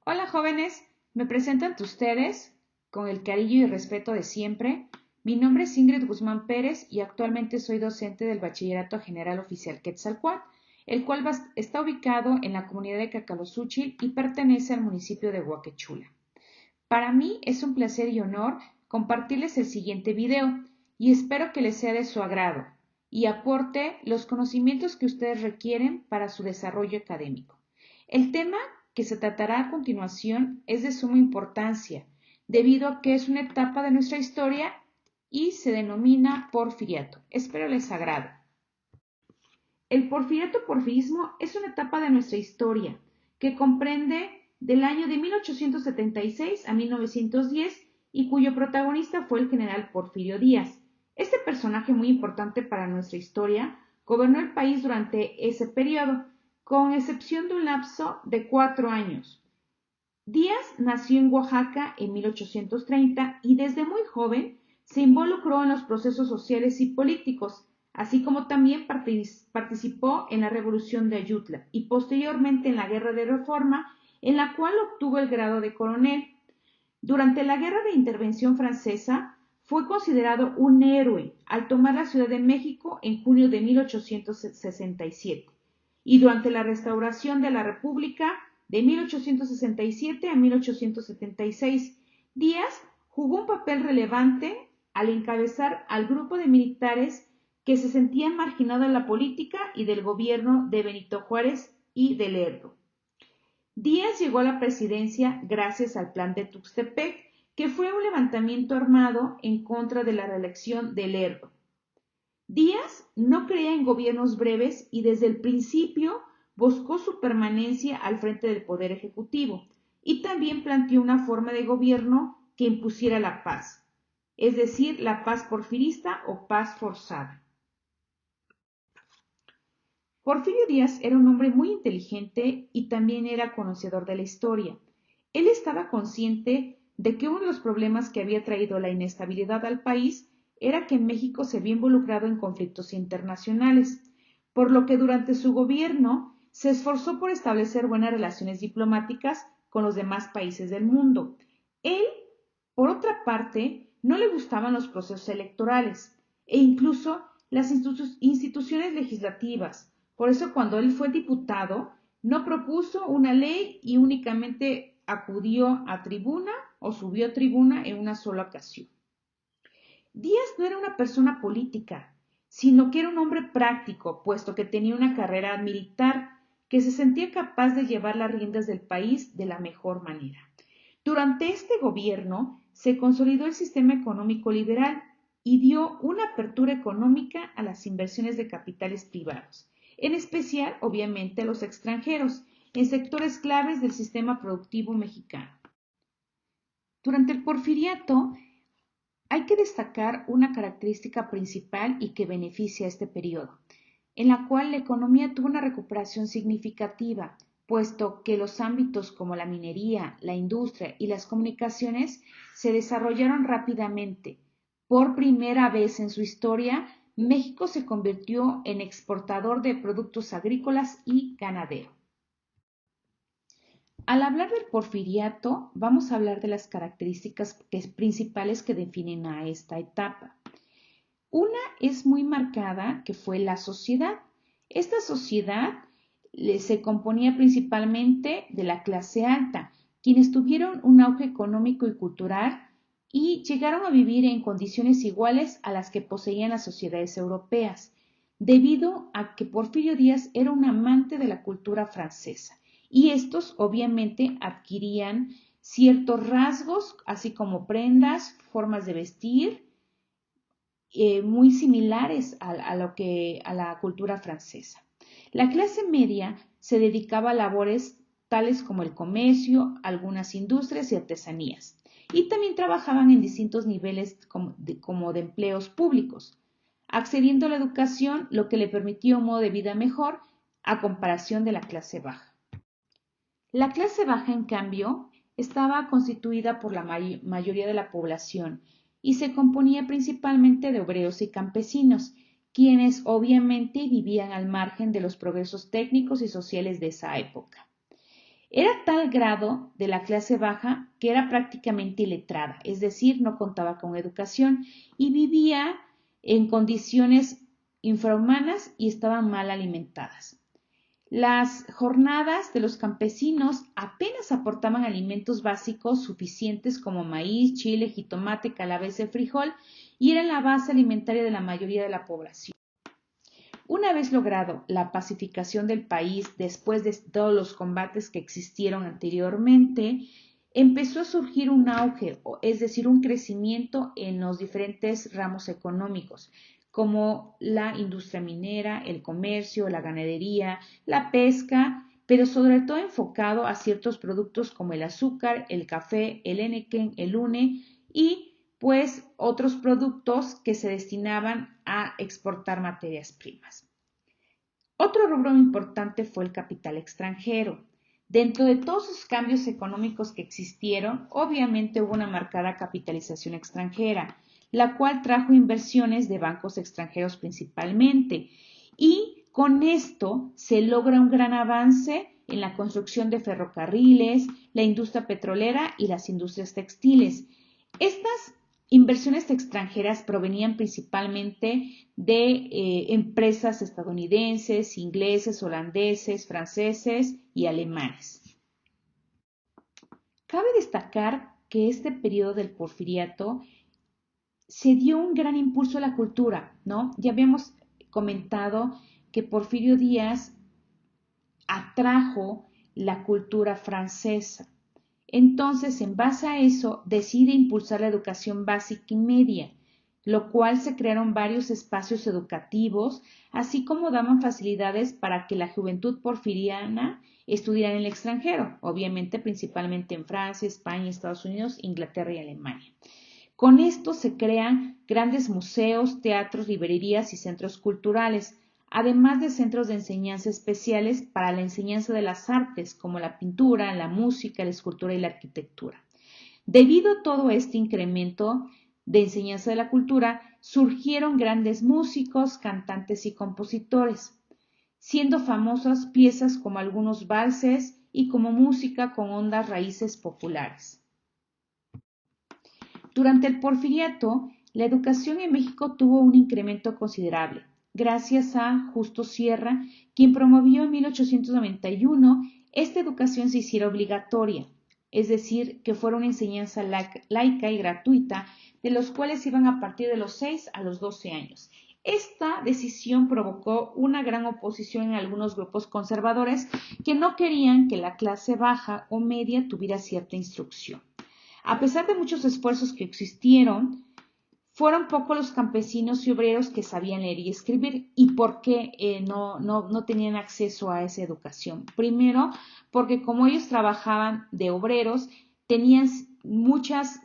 Hola jóvenes, me presento ante ustedes con el cariño y respeto de siempre. Mi nombre es Ingrid Guzmán Pérez y actualmente soy docente del Bachillerato General Oficial Quetzalcóatl, el cual está ubicado en la comunidad de Cacalozúchil y pertenece al municipio de Huaquechula. Para mí es un placer y honor compartirles el siguiente video y espero que les sea de su agrado y aporte los conocimientos que ustedes requieren para su desarrollo académico. El tema que se tratará a continuación es de suma importancia, debido a que es una etapa de nuestra historia y se denomina porfiriato. Espero les agrade. El porfiriato-porfirismo es una etapa de nuestra historia que comprende del año de 1876 a 1910 y cuyo protagonista fue el general Porfirio Díaz. Este personaje muy importante para nuestra historia gobernó el país durante ese periodo, con excepción de un lapso de 4 años. Díaz nació en Oaxaca en 1830 y desde muy joven se involucró en los procesos sociales y políticos, así como también participó en la Revolución de Ayutla y posteriormente en la Guerra de Reforma, en la cual obtuvo el grado de coronel. Durante la Guerra de Intervención Francesa fue considerado un héroe al tomar la Ciudad de México en junio de 1867 y durante la restauración de la República de 1867 a 1876, Díaz jugó un papel relevante al encabezar al grupo de militares que se sentían marginados de la política y del gobierno de Benito Juárez y de Lerdo. Díaz llegó a la presidencia gracias al Plan de Tuxtepec, que fue un levantamiento armado en contra de la reelección de Lerdo. Díaz no creía en gobiernos breves y desde el principio buscó su permanencia al frente del Poder Ejecutivo y también planteó una forma de gobierno que impusiera la paz, es decir, la paz porfirista o paz forzada. Porfirio Díaz era un hombre muy inteligente y también era conocedor de la historia. Él estaba consciente de que uno de los problemas que había traído la inestabilidad al país era que México se había involucrado en conflictos internacionales, por lo que durante su gobierno se esforzó por establecer buenas relaciones diplomáticas con los demás países del mundo. Él, por otra parte, no le gustaban los procesos electorales e incluso las instituciones legislativas. Por eso cuando él fue diputado, no propuso una ley y únicamente acudió a tribuna o subió a tribuna en una sola ocasión. Díaz no era una persona política, sino que era un hombre práctico, puesto que tenía una carrera militar, que se sentía capaz de llevar las riendas del país de la mejor manera. Durante este gobierno se consolidó el sistema económico liberal y dio una apertura económica a las inversiones de capitales privados, en especial, obviamente, a los extranjeros, en sectores claves del sistema productivo mexicano. Durante el porfiriato, hay que destacar una característica principal y que beneficia a este periodo, en la cual la economía tuvo una recuperación significativa, puesto que los ámbitos como la minería, la industria y las comunicaciones se desarrollaron rápidamente. Por primera vez en su historia, México se convirtió en exportador de productos agrícolas y ganadero. Al hablar del porfiriato, vamos a hablar de las características principales que definen a esta etapa. Una es muy marcada, que fue la sociedad. Esta sociedad se componía principalmente de la clase alta, quienes tuvieron un auge económico y cultural y llegaron a vivir en condiciones iguales a las que poseían las sociedades europeas, debido a que Porfirio Díaz era un amante de la cultura francesa y estos obviamente adquirían ciertos rasgos, así como prendas, formas de vestir, muy similares a la cultura francesa. La clase media se dedicaba a labores tales como el comercio, algunas industrias y artesanías, y también trabajaban en distintos niveles como de empleos públicos, accediendo a la educación, lo que le permitía un modo de vida mejor a comparación de la clase baja. La clase baja, en cambio, estaba constituida por la mayoría de la población y se componía principalmente de obreros y campesinos, quienes obviamente vivían al margen de los progresos técnicos y sociales de esa época. Era tal grado de la clase baja que era prácticamente iletrada, es decir, no contaba con educación y vivía en condiciones infrahumanas y estaban mal alimentadas. Las jornadas de los campesinos apenas aportaban alimentos básicos suficientes como maíz, chile, jitomate, calabaza y frijol y eran la base alimentaria de la mayoría de la población. Una vez logrado la pacificación del país después de todos los combates que existieron anteriormente, empezó a surgir un auge, es decir, un crecimiento en los diferentes ramos económicos, como la industria minera, el comercio, la ganadería, la pesca, pero sobre todo enfocado a ciertos productos como el azúcar, el café, el henequén, el une y pues otros productos que se destinaban a exportar materias primas. Otro rubro importante fue el capital extranjero. Dentro de todos los cambios económicos que existieron, obviamente hubo una marcada capitalización extranjera, la cual trajo inversiones de bancos extranjeros principalmente, y con esto se logra un gran avance en la construcción de ferrocarriles, la industria petrolera y las industrias textiles. Estas inversiones extranjeras provenían principalmente de empresas estadounidenses, ingleses, holandeses, franceses y alemanes. Cabe destacar que este periodo del porfiriato se dio un gran impulso a la cultura, ¿no? Ya habíamos comentado que Porfirio Díaz atrajo la cultura francesa. Entonces, en base a eso, decide impulsar la educación básica y media, lo cual se crearon varios espacios educativos, así como daban facilidades para que la juventud porfiriana estudiara en el extranjero, obviamente principalmente en Francia, España, Estados Unidos, Inglaterra y Alemania. Con esto se crean grandes museos, teatros, librerías y centros culturales, además de centros de enseñanza especiales para la enseñanza de las artes, como la pintura, la música, la escultura y la arquitectura. Debido a todo este incremento de enseñanza de la cultura, surgieron grandes músicos, cantantes y compositores, siendo famosas piezas como algunos valses y como música con hondas raíces populares. Durante el porfiriato, la educación en México tuvo un incremento considerable, gracias a Justo Sierra, quien promovió en 1891 esta educación se hiciera obligatoria, es decir, que fuera una enseñanza laica y gratuita, de los cuales iban a partir de los 6 a los 12 años. Esta decisión provocó una gran oposición en algunos grupos conservadores que no querían que la clase baja o media tuviera cierta instrucción. A pesar de muchos esfuerzos que existieron, fueron pocos los campesinos y obreros que sabían leer y escribir. ¿Y por qué no tenían acceso a esa educación? Primero, porque como ellos trabajaban de obreros, tenían muchas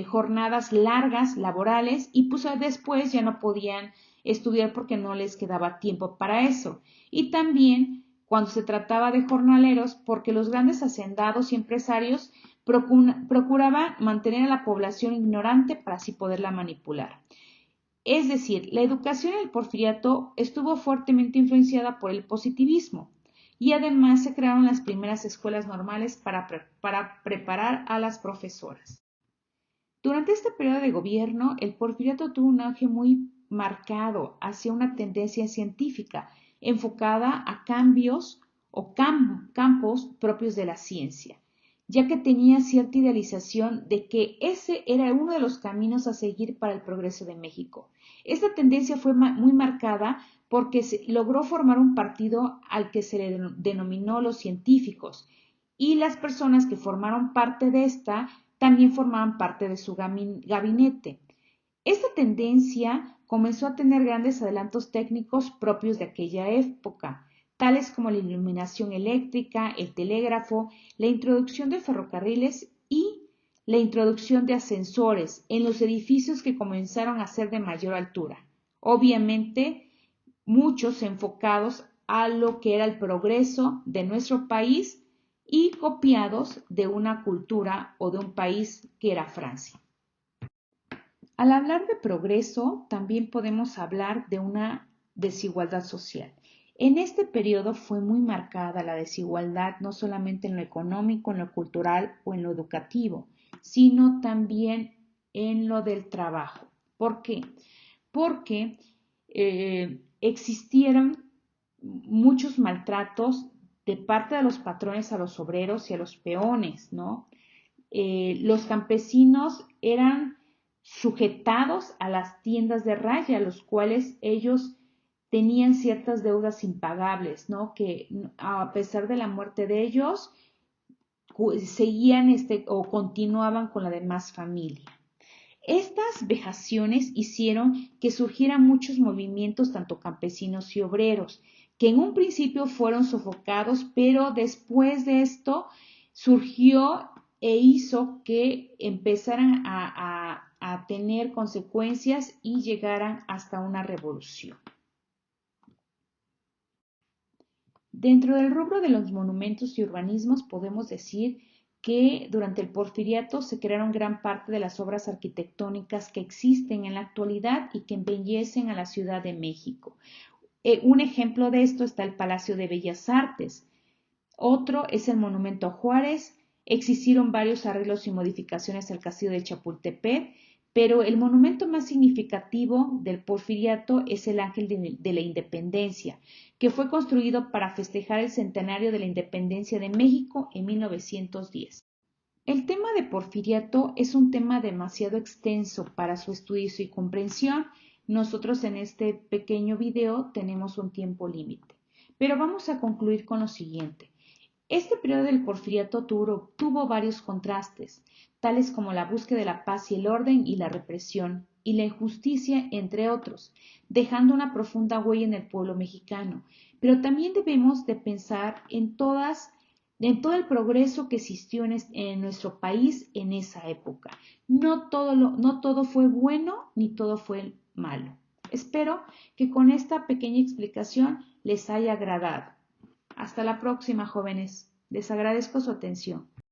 jornadas largas laborales y pues después ya no podían estudiar porque no les quedaba tiempo para eso. Y también cuando se trataba de jornaleros, porque los grandes hacendados y empresarios procuraba mantener a la población ignorante para así poderla manipular. Es decir, la educación en el porfiriato estuvo fuertemente influenciada por el positivismo y además se crearon las primeras escuelas normales para preparar a las profesoras. Durante este periodo de gobierno, el porfiriato tuvo un auge muy marcado hacia una tendencia científica enfocada a cambios o campos propios de la ciencia, ya que tenía cierta idealización de que ese era uno de los caminos a seguir para el progreso de México. Esta tendencia fue muy marcada porque se logró formar un partido al que se le denominó los científicos, y las personas que formaron parte de esta también formaban parte de su gabinete. Esta tendencia comenzó a tener grandes adelantos técnicos propios de aquella época, tales como la iluminación eléctrica, el telégrafo, la introducción de ferrocarriles y la introducción de ascensores en los edificios que comenzaron a ser de mayor altura. Obviamente, muchos enfocados a lo que era el progreso de nuestro país y copiados de una cultura o de un país que era Francia. Al hablar de progreso, también podemos hablar de una desigualdad social. En este periodo fue muy marcada la desigualdad, no solamente en lo económico, en lo cultural o en lo educativo, sino también en lo del trabajo. ¿Por qué? Porque existieron muchos maltratos de parte de los patrones a los obreros y a los peones, ¿no? Los campesinos eran sujetados a las tiendas de raya, los cuales ellos tenían ciertas deudas impagables, ¿no? Que a pesar de la muerte de ellos, seguían o continuaban con la demás familia. Estas vejaciones hicieron que surgieran muchos movimientos, tanto campesinos y obreros, que en un principio fueron sofocados, pero después de esto surgió e hizo que empezaran a tener consecuencias y llegaran hasta una revolución. Dentro del rubro de los monumentos y urbanismos podemos decir que durante el Porfiriato se crearon gran parte de las obras arquitectónicas que existen en la actualidad y que embellecen a la Ciudad de México. Un ejemplo de esto está el Palacio de Bellas Artes. Otro es el Monumento a Juárez. Existieron varios arreglos y modificaciones al Castillo de Chapultepec, pero el monumento más significativo del Porfiriato es el Ángel de la Independencia, que fue construido para festejar el centenario de la independencia de México en 1910. El tema de Porfiriato es un tema demasiado extenso para su estudio y comprensión. Nosotros en este pequeño video tenemos un tiempo límite, pero vamos a concluir con lo siguiente. Este periodo del Porfiriato tuvo varios contrastes, tales como la búsqueda de la paz y el orden y la represión, y la injusticia, entre otros, dejando una profunda huella en el pueblo mexicano. Pero también debemos de pensar en todo el progreso que existió en nuestro país en esa época. No todo fue bueno ni todo fue malo. Espero que con esta pequeña explicación les haya agradado. Hasta la próxima, jóvenes. Les agradezco su atención.